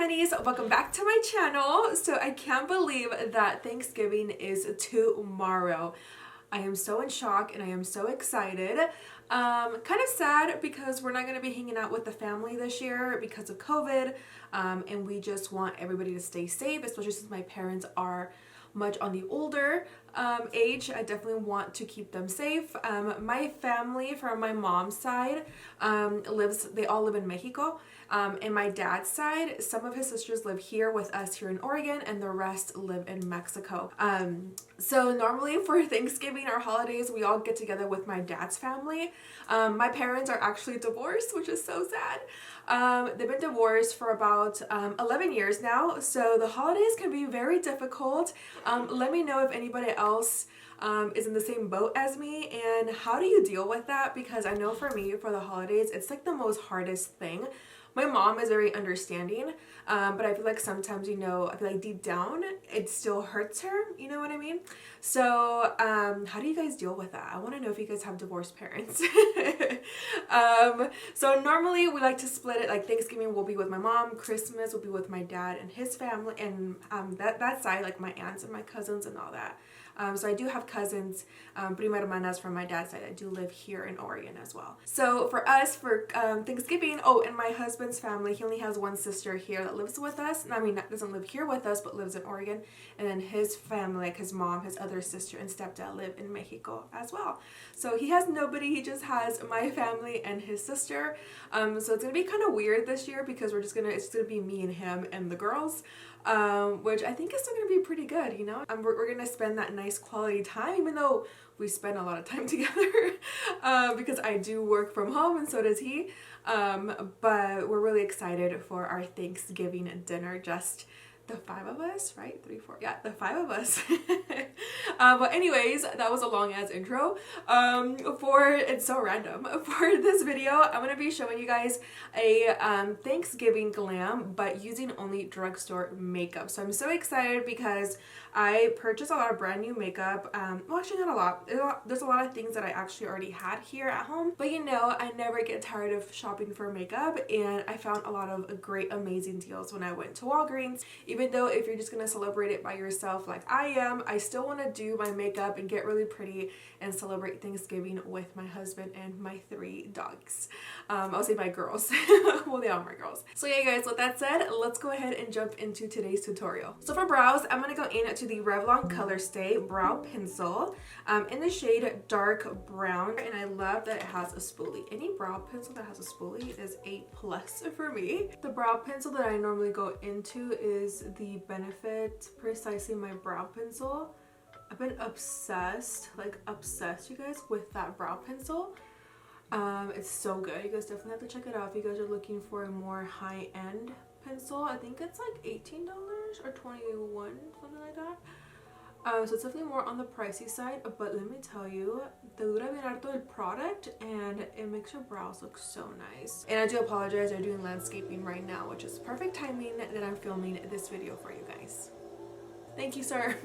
honeys, welcome back to my channel. So I can't believe that Thanksgiving is tomorrow. I am so in shock and I am so excited. Kind of sad because we're not going to be hanging out with the family this year because of COVID, and we just want everybody to stay safe, especially since my parents are much on the older age. I definitely want to keep them safe. My family from my mom's side they all live in Mexico. And my dad's side, some of his sisters live here with us here in Oregon and the rest live in Mexico. So normally for Thanksgiving or holidays, we all get together with my dad's family. My parents are actually divorced, which is so sad. They've been divorced for about 11 years now, so the holidays can be very difficult. Let me know if anybody else is in the same boat as me and how do you deal with that, because I know for me, for the holidays, it's like the most hardest thing. My mom is very understanding, but I feel like sometimes, you know, I feel like deep down it still hurts her, you know what I mean? So how do you guys deal with that? I want to know if you guys have divorced parents. So normally we like to split it, like Thanksgiving will be with my mom, Christmas will be with my dad and his family, and that side, like my aunts and my cousins and all that. So I do have cousins, prima hermanas from my dad's side. I do live here in Oregon as well. So for us, for Thanksgiving, oh, and my husband's family, he only has one sister here that lives with us. I mean, doesn't live here with us, but lives in Oregon. And then his family, like his mom, his other sister, and stepdad live in Mexico as well. So he has nobody. He just has my family and his sister. So it's gonna be kind of weird this year because it's gonna be me and him and the girls. Which I think is still gonna be pretty good, you know. We're gonna spend that nice quality time, even though we spend a lot of time together, because I do work from home and so does he. But we're really excited for our Thanksgiving dinner, just the 5 of us, right? 3, 4, yeah, the 5 of us. But anyways, that was a long ass intro. It's so random. For this video, I'm gonna be showing you guys a Thanksgiving glam, but using only drugstore makeup. So I'm so excited because I purchased a lot of brand new makeup. Well, actually not a lot. There's a lot of things that I actually already had here at home, but you know, I never get tired of shopping for makeup, and I found a lot of great, amazing deals when I went to Walgreens. Even though if you're just gonna celebrate it by yourself like I am, I still want to do my makeup and get really pretty and celebrate Thanksgiving with my husband and my 3 dogs. I'll say my girls. Well, they are my girls. So yeah, guys, with that said, let's go ahead and jump into today's tutorial. So for brows, I'm gonna go into the Revlon Color Stay Brow Pencil in the shade Dark Brown, and I love that it has a spoolie. Any brow pencil that has a spoolie is a plus for me. The brow pencil that I normally go into is the Benefit Precisely My Brow Pencil. I've been obsessed, you guys, with that brow pencil. It's so good. You guys definitely have to check it out if you guys are looking for a more high-end pencil. I think it's like $18 or $21, something like that. So it's definitely more on the pricey side, but let me tell you, te dura bien harto el product and it makes your brows look so nice. And I do apologize, I'm doing landscaping right now, which is perfect timing that I'm filming this video for you guys. Thank you, sir.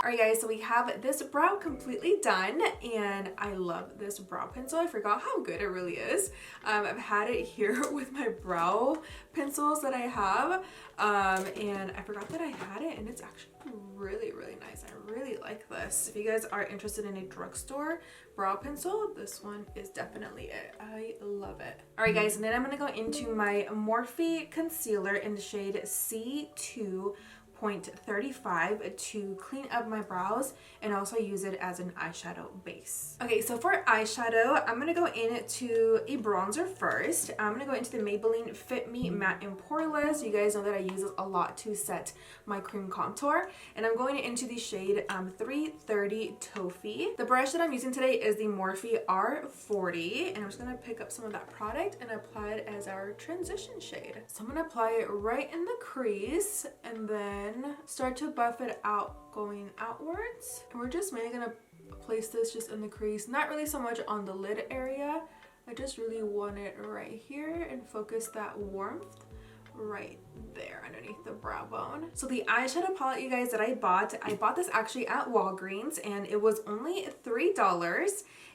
Alright guys, so we have this brow completely done, and I love this brow pencil. I forgot how good it really is. I've had it here with my brow pencils that I have, and I forgot that I had it, and it's actually really, really nice. I really like this. If you guys are interested in a drugstore brow pencil, this one is definitely it. I love it. Alright guys, and then I'm going to go into my Morphe concealer in the shade C2 .35 to clean up my brows and also use it as an eyeshadow base. Okay, so for eyeshadow, I'm gonna go into a bronzer first. I'm gonna go into the Maybelline Fit Me Matte and Poreless. You guys know that I use this a lot to set my cream contour, and I'm going into the shade 330 Toffee. The brush that I'm using today is the Morphe R40, and I'm just gonna pick up some of that product and apply it as our transition shade. So I'm gonna apply it right in the crease and then start to buff it out going outwards. And we're just mainly gonna place this just in the crease, not really so much on the lid area. I just really want it right here and focus that warmth right there underneath the brow bone. So the eyeshadow palette, you guys, that I bought this actually at Walgreens, and it was only $3.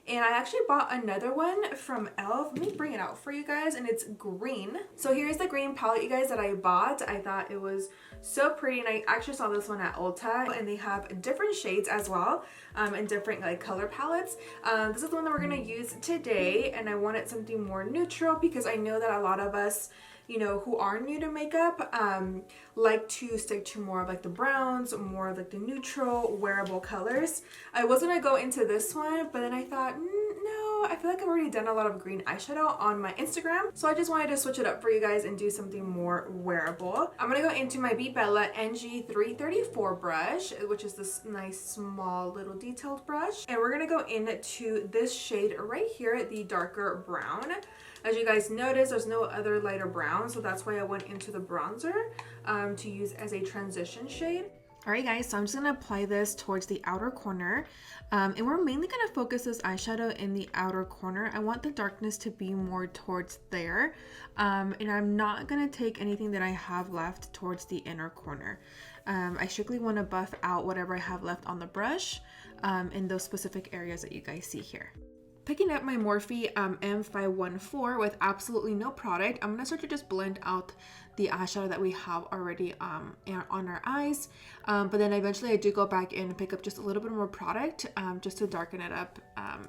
And I actually bought another one from e.l.f. Let me bring it out for you guys, and it's green. So here's the green palette, you guys, that I bought. I thought it was so pretty, and I actually saw this one at Ulta, and they have different shades as well, and different like color palettes. This is the one that we're gonna use today, and I wanted something more neutral because I know that a lot of us, you know, who are new to makeup, like to stick to more of like the browns, more of like the neutral wearable colors. I was gonna go into this one, but then I thought, no, I feel like I've already done a lot of green eyeshadow on my Instagram, so I just wanted to switch it up for you guys and do something more wearable. I'm gonna go into my Bella NG334 brush, which is this nice small little detailed brush, and we're gonna go into this shade right here, the darker brown. As you guys notice, there's no other lighter brown, so that's why I went into the bronzer to use as a transition shade. Alright guys, so I'm just going to apply this towards the outer corner, and we're mainly going to focus this eyeshadow in the outer corner. I want the darkness to be more towards there, and I'm not going to take anything that I have left towards the inner corner. I strictly want to buff out whatever I have left on the brush in those specific areas that you guys see here. Picking up my Morphe M514 with absolutely no product, I'm going to start to just blend out the eyeshadow that we have already on our eyes, but then eventually I do go back in and pick up just a little bit more product just to darken it up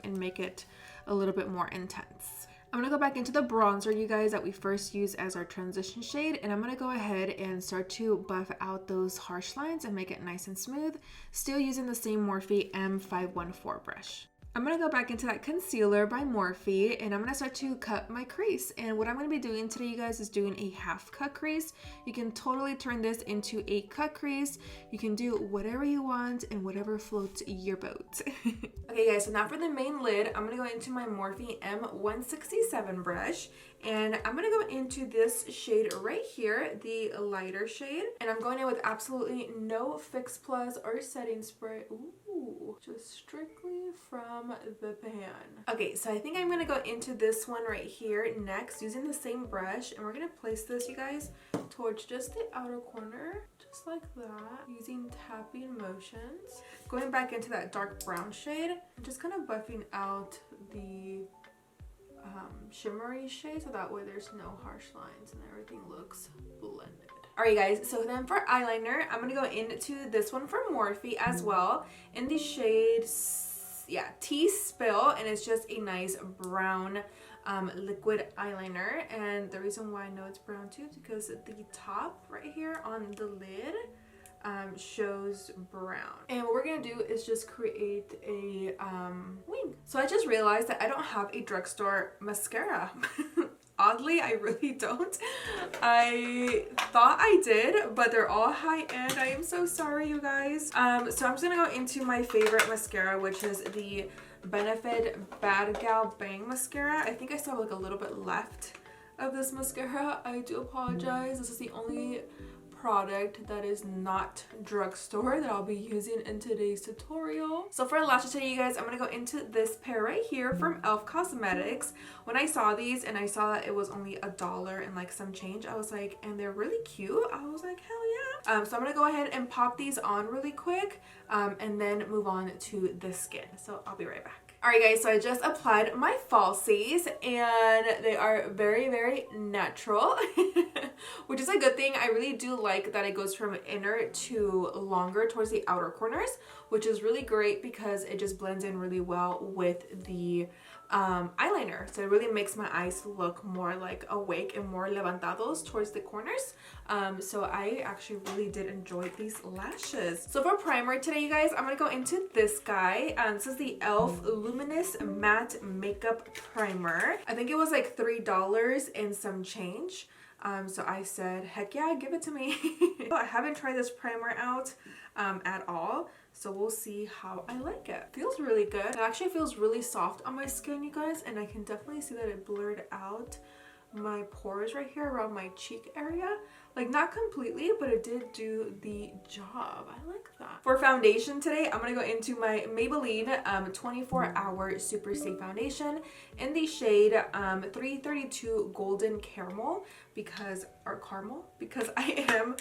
and make it a little bit more intense. I'm going to go back into the bronzer, you guys, that we first used as our transition shade, and I'm going to go ahead and start to buff out those harsh lines and make it nice and smooth, still using the same Morphe M514 brush. I'm going to go back into that concealer by Morphe, and I'm going to start to cut my crease. And what I'm going to be doing today, you guys, is doing a half cut crease. You can totally turn this into a cut crease. You can do whatever you want and whatever floats your boat. Okay guys, so now for the main lid, I'm going to go into my Morphe M167 brush, and I'm going to go into this shade right here, the lighter shade, and I'm going in with absolutely no Fix Plus or setting spray. Ooh, just strictly from the pan. Okay, so I think I'm going to go into this one right here next using the same brush, and we're going to place this, you guys, towards just the outer corner, just like that, using tapping motions. Going back into that dark brown shade, and just kind of buffing out the shimmery shade so that way there's no harsh lines and everything looks blended. Alright guys, so then for eyeliner, I'm going to go into this one from Morphe as well in the shade, yeah, Tea Spill, and it's just a nice brown liquid eyeliner. And the reason why I know it's brown too is because the top right here on the lid shows brown. And what we're gonna do is just create a wing. So I just realized that I don't have a Drugstore mascara. Oddly, I really don't. I thought I did, but they're all high-end. I am so sorry, you guys. So I'm just gonna go into my favorite mascara, which is the Benefit Bad Gal Bang mascara. I think I still have like a little bit left of this mascara. I do apologize. This is the only product that is not Drugstore that I'll be using in today's tutorial. So for lashes today, you guys, I'm gonna go into this pair right here from e.l.f. Cosmetics. When I saw these and I saw that it was only $1 and like some change, I was like, and they're really cute. I was like, hell yeah. So I'm gonna go ahead and pop these on really quick and then move on to the skin. So I'll be right back. Alright guys, so I just applied my falsies and they are very, very natural, which is a good thing. I really do like that it goes from inner to longer towards the outer corners, which is really great because it just blends in really well with the eyeliner. So it really makes my eyes look more like awake and more levantados towards the corners. So I actually really did enjoy these lashes. So for primer today, you guys, I'm gonna go into this guy. This is the e.l.f. Luminous Matte Makeup Primer. I think it was like $3 and some change. So I said, heck yeah, give it to me. I haven't tried this primer out at all, so we'll see how I like it. Feels really good. It actually feels really soft on my skin, you guys, and I can definitely see that it blurred out my pores right here around my cheek area. Like, not completely, but it did do the job. I like that. For foundation today, I'm gonna go into my Maybelline 24-hour Super Stay Foundation in the shade 332 Golden Caramel because I am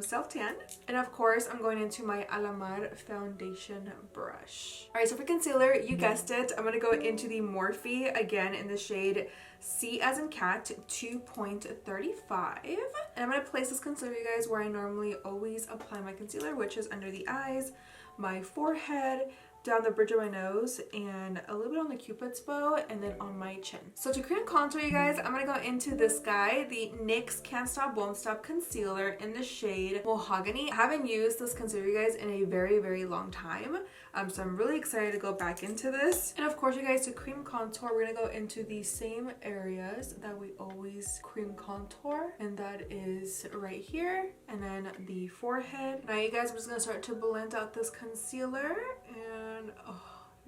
self-tan. And of course, I'm going into my Alamar foundation brush. All right, so for concealer, you guessed it, I'm gonna go into the Morphe again in the shade C as in cat 2.35. And I'm going to place this concealer, you guys, where I normally always apply my concealer, which is under the eyes, my forehead, down the bridge of my nose, and a little bit on the cupid's bow, and then on my chin. So to create contour, you guys, I'm going to go into this guy, the NYX Can't Stop Won't Stop Concealer in the shade Mahogany. I haven't used this concealer, you guys, in a very, very long time. So I'm really excited to go back into this. And of course, you guys, to cream contour, we're going to go into the same areas that we always cream contour. And that is right here, and then the forehead. Now, you guys, I'm just going to start to blend out this concealer. And oh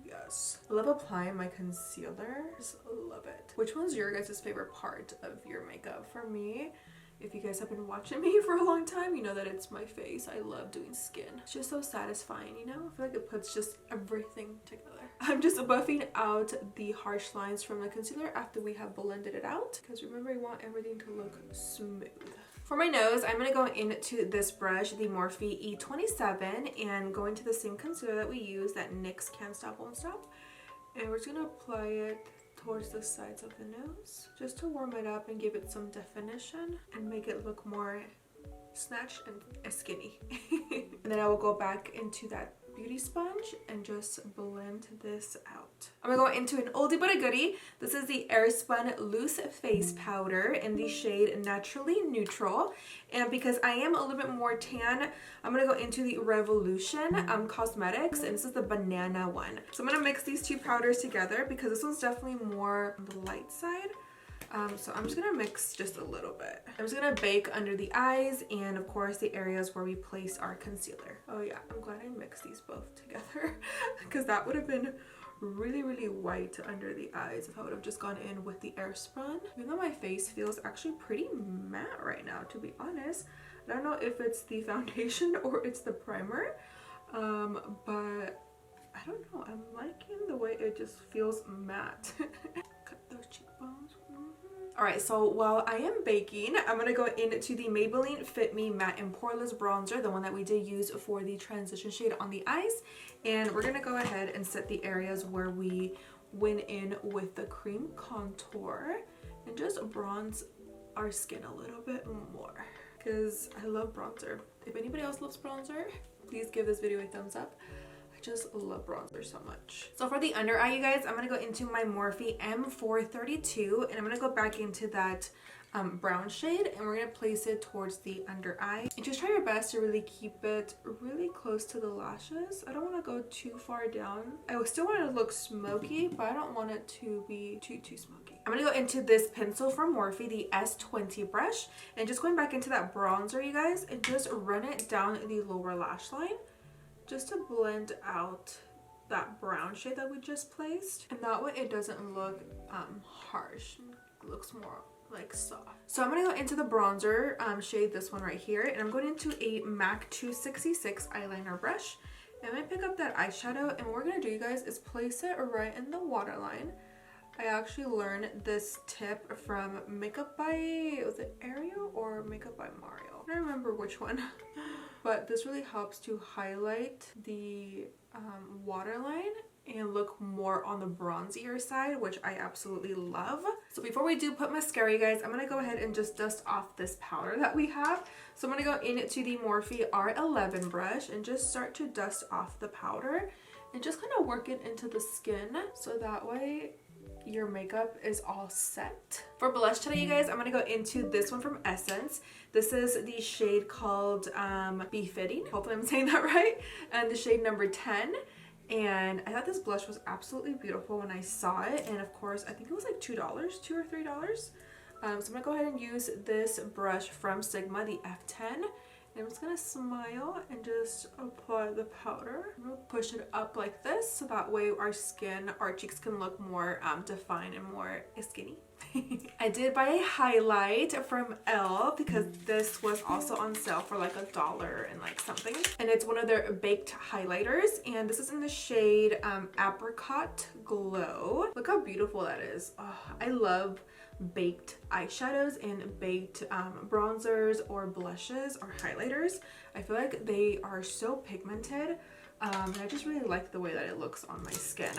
yes, I love applying my concealer. Just love it. Which one's your guys' favorite part of your makeup? For me, if you guys have been watching me for a long time, you know that it's my face. I love doing skin. It's just so satisfying, you know? I feel like it puts just everything together. I'm just buffing out the harsh lines from the concealer after we have blended it out, because remember, you want everything to look smooth. For my nose, I'm going to go into this brush, the Morphe E27, and go into the same concealer that we use, that NYX Can't Stop Won't Stop. And we're just going to apply it towards the sides of the nose, just to warm it up and give it some definition and make it look more snatched and skinny. And then I will go back into that beauty sponge and just blend this out. I'm gonna go into an oldie but a goodie. This is the Airspun Loose Face Powder in the shade Naturally Neutral. And because I am a little bit more tan, I'm gonna go into the Revolution Cosmetics, and this is the banana one. So I'm gonna mix these two powders together because this one's definitely more on the light side. So I'm just gonna mix just a little bit. I'm just gonna bake under the eyes and of course the areas where we place our concealer. Oh yeah, I'm glad I mixed these both together because that would have been really, really white under the eyes if I would have just gone in with the Airspun. Even though my face feels actually pretty matte right now, to be honest. I don't know if it's the foundation or it's the primer, but I don't know. I'm liking the way it just feels matte. Cut those cheekbones. Alright, so while I am baking, I'm going to go into the Maybelline Fit Me Matte and Poreless Bronzer, the one that we did use for the transition shade on the eyes. And we're going to go ahead and set the areas where we went in with the cream contour and just bronze our skin a little bit more. Because I love bronzer. If anybody else loves bronzer, please give this video a thumbs up. Just love bronzer so much. So for the under eye, you guys, I'm gonna go into my Morphe M432 and I'm gonna go back into that brown shade, and we're gonna place it towards the under eye. And just try your best to really keep it really close to the lashes. I don't want to go too far down. I still want it to look smoky, but I don't want it to be too smoky. I'm gonna go into this pencil from Morphe, the S20 brush, and just going back into that bronzer, you guys, and just run it down the lower lash line, just to blend out that brown shade that we just placed. And that way it doesn't look harsh. It looks more like soft. So I'm gonna go into the bronzer shade, this one right here, and I'm going into a MAC 266 eyeliner brush. And I'm gonna pick up that eyeshadow, and what we're gonna do, you guys, is place it right in the waterline. I actually learned this tip from Makeup by, was it Ariel or Makeup by Mario? I don't remember which one. But this really helps to highlight the waterline and look more on the bronzier side, which I absolutely love. So before we do put mascara, you guys, I'm gonna go ahead and just dust off this powder that we have. So I'm gonna go into the Morphe R11 brush and just start to dust off the powder and just kind of work it into the skin, so that way your makeup is all set. For blush today, you guys, I'm gonna go into this one from Essence. This is the shade called Befitting. Hopefully I'm saying that right. And the shade number 10. And I thought this blush was absolutely beautiful when I saw it. And of course, I think it was like $2 or $3. So I'm gonna go ahead and use this brush from Sigma, the F10. And I'm just gonna smile and just apply the powder. I'm gonna push it up like this, so that way our skin, our cheeks can look more defined and more skinny. I did buy a highlight from Elle because this was also on sale for like $1 and like something. And it's one of their baked highlighters. And this is in the shade Apricot Glow. Look how beautiful that is. Oh, I love baked eyeshadows and baked bronzers or blushes or highlighters. I feel like they are so pigmented. And I just really like the way that it looks on my skin.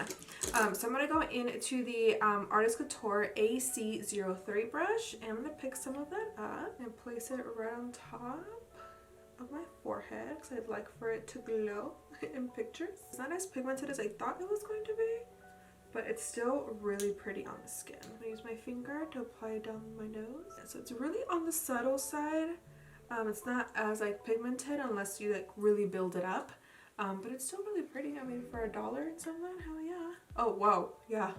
So I'm going to go into the Artist Couture AC03 brush, and I'm going to pick some of that up and place it right on top of my forehead because I'd like for it to glow in pictures. It's not as pigmented as I thought it was going to be, but it's still really pretty on the skin. I'm going to use my finger to apply it down my nose. So it's really on the subtle side. It's not as like pigmented unless you like really build it up. But it's still really pretty. I mean, for $1 and something, hell yeah. Oh, wow, yeah.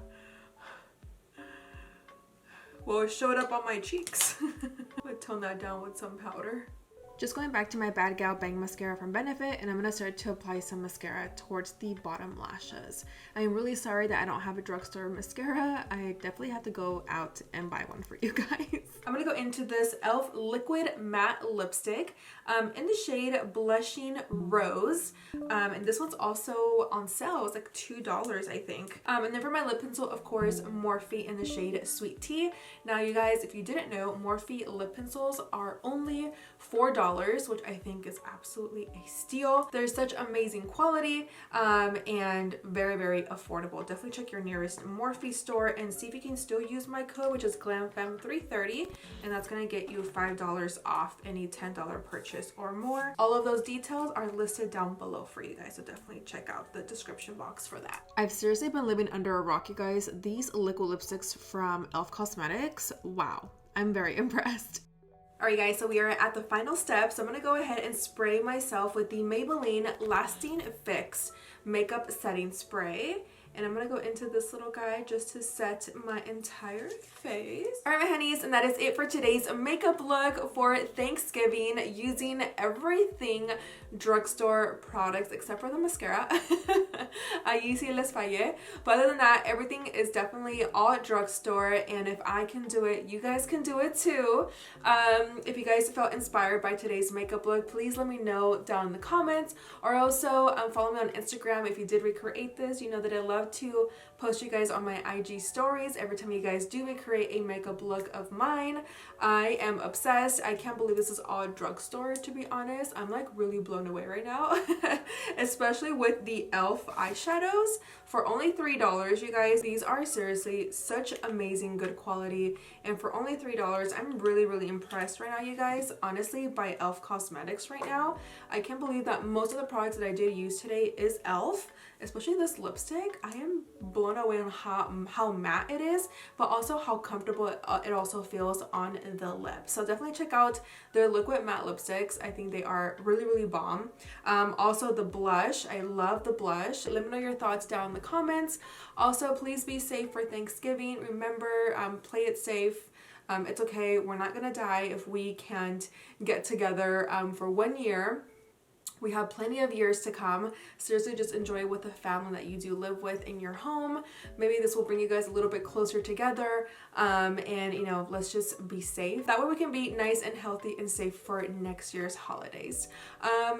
Well, it showed up on my cheeks. I'm gonna tone that down with some powder. Just going back to my Bad Gal Bang mascara from Benefit, and I'm going to start to apply some mascara towards the bottom lashes. I am really sorry that I don't have a drugstore mascara. I definitely have to go out and buy one for you guys. I'm going to go into this e.l.f. Liquid Matte Lipstick in the shade Blushing Rose. And this one's also on sale. It's like $2, I think. And then for my lip pencil, of course, Morphe in the shade Sweet Tea. Now, you guys, if you didn't know, Morphe lip pencils are only $4, which I think is absolutely a steal. They're such amazing quality and very, very affordable. Definitely check your nearest Morphe store and see if you can still use my code, which is GlamFem330, and that's gonna get you $5 off any $10 purchase or more. All of those details are listed down below for you guys, so definitely check out the description box for that. I've seriously been living under a rock, you guys. These liquid lipsticks from e.l.f. Cosmetics, wow, I'm very impressed. Alright guys, so we are at the final step, so I'm going to go ahead and spray myself with the Maybelline Lasting Fix Makeup Setting Spray. And I'm going to go into this little guy just to set my entire face. Alright my honeys, and that is it for today's makeup look for Thanksgiving using everything drugstore products except for the mascara. Ahí sí les fallé. But other than that, everything is definitely all drugstore, and if I can do it, you guys can do it too. If you guys felt inspired by today's makeup look, please let me know down in the comments, or also follow me on Instagram if you did recreate this. You know that I love to post you guys on my IG stories every time you guys do recreate a makeup look of mine. I am obsessed. I can't believe this is all drugstore, to be honest. I'm like really blown away right now, especially with the e.l.f. eyeshadows for only $3, you guys. These are seriously such amazing good quality, and for only $3, I'm really, really impressed right now, you guys, honestly, by e.l.f. Cosmetics right now. I can't believe that most of the products that I did use today is e.l.f., especially this lipstick. I am blown away on how matte it is, but also how comfortable it also feels on the lip. So definitely check out their liquid matte lipsticks. I think they are really, really bomb. Also the blush, I love the blush. Let me know your thoughts down in the comments. Also, please be safe for Thanksgiving. Remember, play it safe. It's okay, we're not gonna die if we can't get together for 1 year. We have plenty of years to come. Seriously, just enjoy it with the family that you do live with in your home. Maybe this will bring you guys a little bit closer together, and you know, let's just be safe. That way we can be nice and healthy and safe for next year's holidays.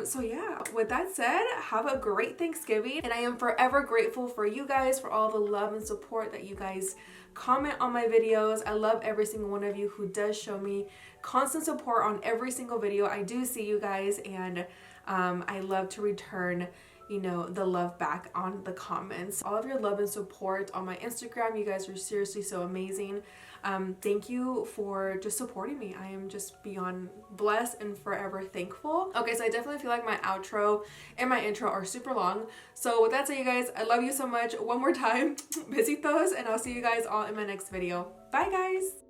So yeah, with that said, have a great Thanksgiving, and I am forever grateful for you guys, for all the love and support that you guys comment on my videos. I love every single one of you who does show me constant support on every single video. I do see you guys, and I love to return, you know, the love back on the comments. All of your love and support on my Instagram, you guys are seriously so amazing. Thank you for just supporting me. I am just beyond blessed and forever thankful. Okay, so I definitely feel like my outro and my intro are super long. So with that said, you guys, I love you so much. One more time, besitos, and I'll see you guys all in my next video. Bye guys.